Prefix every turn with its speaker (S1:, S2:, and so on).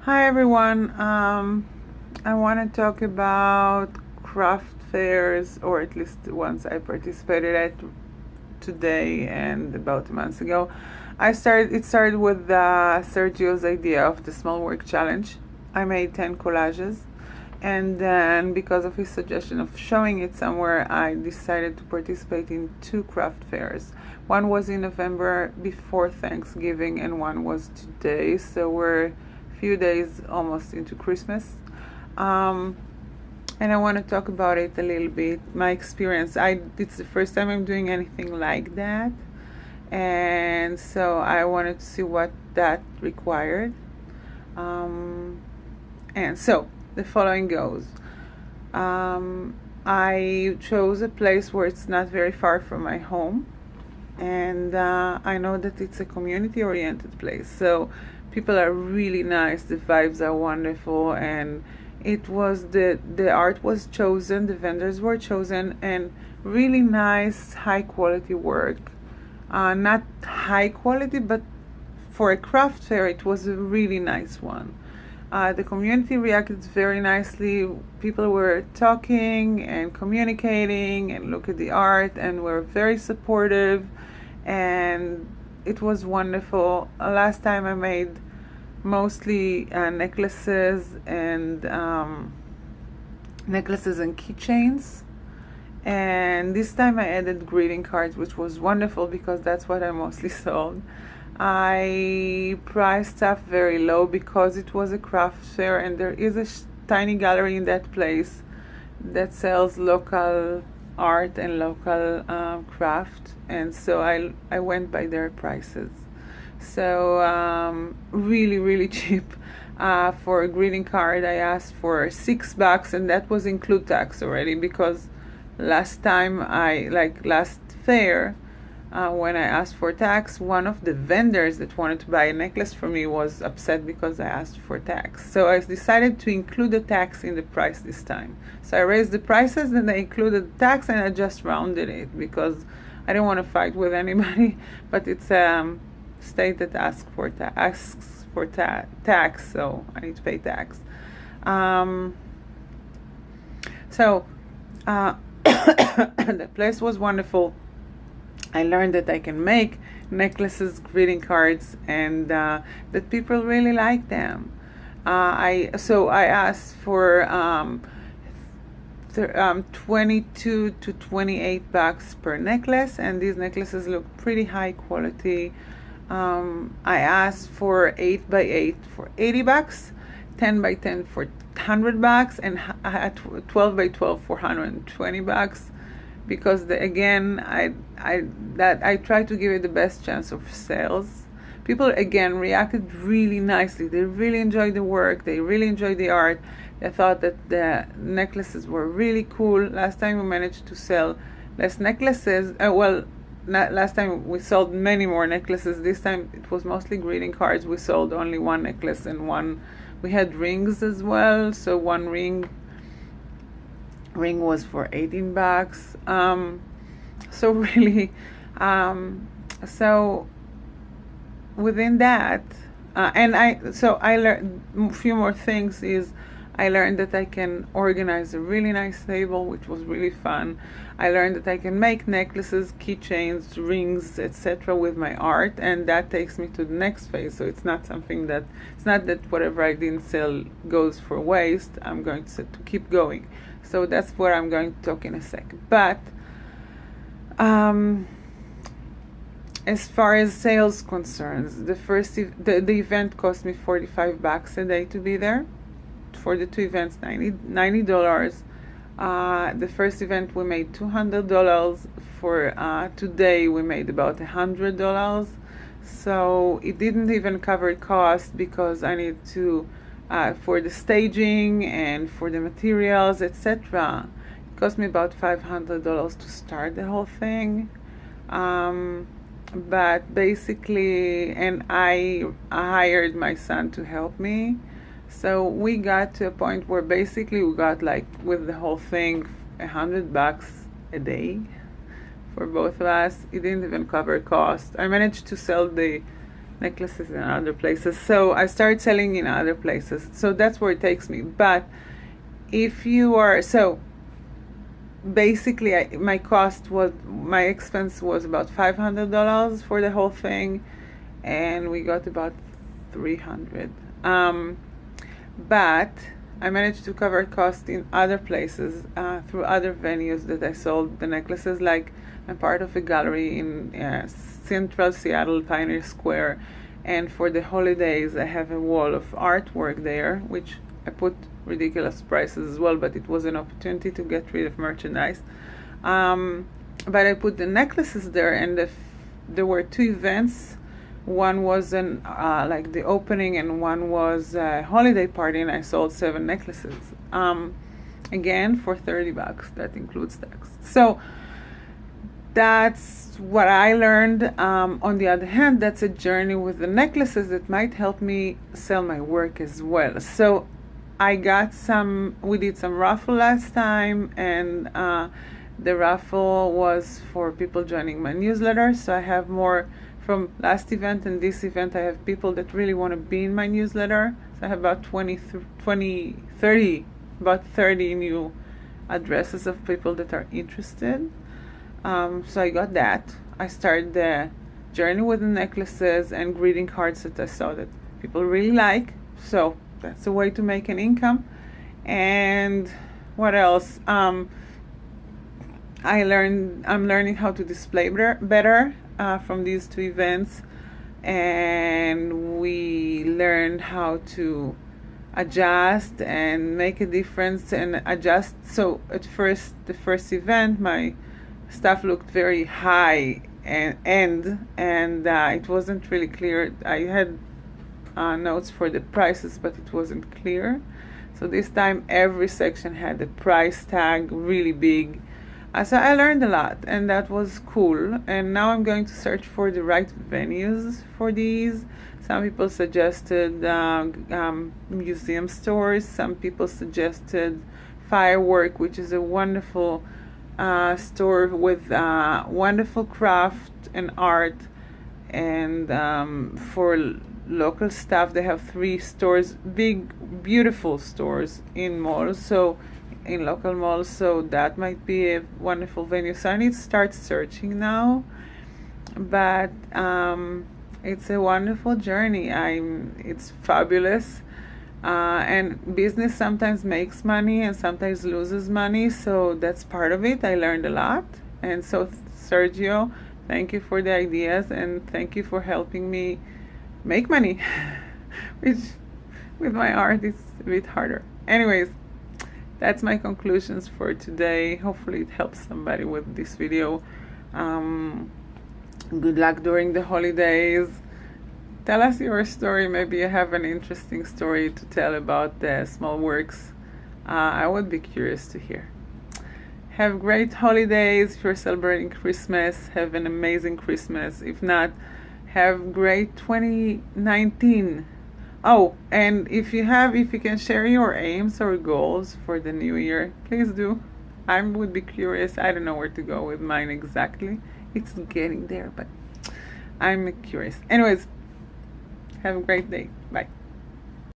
S1: Hi everyone. I want to talk about craft fairs, or at least the ones I participated at today and about 2 months ago. It started with Sergio's idea of the small work challenge. I made 10 collages, and then because of his suggestion of showing it somewhere, I decided to participate in 2 craft fairs. One was in November before Thanksgiving, and one was today. So we're few days almost into Christmas. And I want to talk about it a little bit. My experience, it's the first time I'm doing anything like that. And so I wanted to see what that required. And so the following goes. I chose a place where it's not very far from my home. And I know that it's a community-oriented place. So people are really nice, the vibes are wonderful, and it was the art was chosen, the vendors were chosen, and really nice, high quality work. Not high quality, but for a craft fair, it was a really nice one. The community reacted very nicely. People were talking and communicating and look at the art and were very supportive, and it was wonderful. Last time I made mostly necklaces and keychains, and this time I added greeting cards, which was wonderful because that's what I mostly sold. I priced stuff very low because it was a craft fair, and there is a tiny gallery in that place that sells local art and local craft, and so I went by their prices. So really cheap. For a greeting card I asked for $6, and that was include tax already, because last fair, when I asked for tax, one of the vendors that wanted to buy a necklace for me was upset because I asked for tax. So I decided to include the tax in the price this time. So I raised the prices, and I included the tax, and I just rounded it because I didn't want to fight with anybody. But it's state that asks for tax, so I need to pay tax. The place was wonderful. I learned that I can make necklaces, greeting cards, and that people really like them. I asked for 22 to $28 per necklace, and these necklaces look pretty high quality. I asked for 8 by 8 for $80, 10 by 10 for $100, and I had 12 by 12 for $120, because I tried to give it the best chance of sales. People again reacted really nicely. They really enjoyed the work. They really enjoyed the art. They thought that the necklaces were really cool. Last time we managed to sell less necklaces. Last time we sold many more necklaces. This time it was mostly greeting cards. We sold only one necklace and one. We had rings as well. So one ring was for $18. So really, so within that, I learned a few more things. I learned that I can organize a really nice table, which was really fun. I learned that I can make necklaces, keychains, rings, etc. with my art, and that takes me to the next phase. So it's not that whatever I didn't sell goes for waste. I'm going to keep going. So that's where I'm going to talk in a second. But as far as sales concerns, the event cost me $45 a day to be there. For the 2 events, $90. The first event we made $200. For today we made about $100. So it didn't even cover cost, because I need to for the staging and for the materials, etc. It cost me about $500 to start the whole thing. But basically, and I hired my son to help me. So we got to a point where basically we got, like, with the whole thing, $100 a day for both of us. It didn't even cover cost. I managed to sell the necklaces in other places. So I started selling in other places. So that's where it takes me. But if you are, so basically my expense was about $500 for the whole thing, and we got about 300. But I managed to cover costs in other places through other venues that I sold the necklaces. Like, I'm part of a gallery in Central Seattle, Pioneer Square, and for the holidays I have a wall of artwork there, which I put ridiculous prices as well, but it was an opportunity to get rid of merchandise. But I put the necklaces there, and there were two events. One was like the opening, and one was a holiday party, and I sold 7 necklaces. Again, for $30. That includes tax. So that's what I learned. On the other hand, that's a journey with the necklaces that might help me sell my work as well. So we did some raffle last time, and the raffle was for people joining my newsletter. So I have more from last event and this event. I have people that really want to be in my newsletter. So I have about 30 new addresses of people that are interested. So I got that. I started the journey with the necklaces and greeting cards that I saw that people really like. So that's a way to make an income. And what else? I'm learning how to display better from these 2 events, and we learned how to adjust and make a difference and adjust. So at first, the first event, my stuff looked very high and it wasn't really clear. I had notes for the prices, but it wasn't clear. So this time every section had a price tag really big. So I learned a lot, and that was cool. And now I'm going to search for the right venues for these. Some people suggested museum stores. Some people suggested Firework, which is a wonderful store with wonderful craft and art. And for local stuff, they have 3 stores, big, beautiful stores in malls. So in local malls, so that might be a wonderful venue. So I need to start searching now, but it's a wonderful journey. It's fabulous, and business sometimes makes money and sometimes loses money, so that's part of it. I learned a lot, and so Sergio, thank you for the ideas, and thank you for helping me make money, which with my art is a bit harder. Anyways, that's my conclusions for today. Hopefully it helps somebody with this video. Good luck during the holidays. Tell us your story. Maybe you have an interesting story to tell about the small works. I would be curious to hear. Have great holidays. If you're celebrating Christmas, have an amazing Christmas. If not, have great 2019. Oh, and if you can share your aims or goals for the new year, please do. I would be curious. I don't know where to go with mine exactly. It's getting there, but I'm curious. Anyways, have a great day.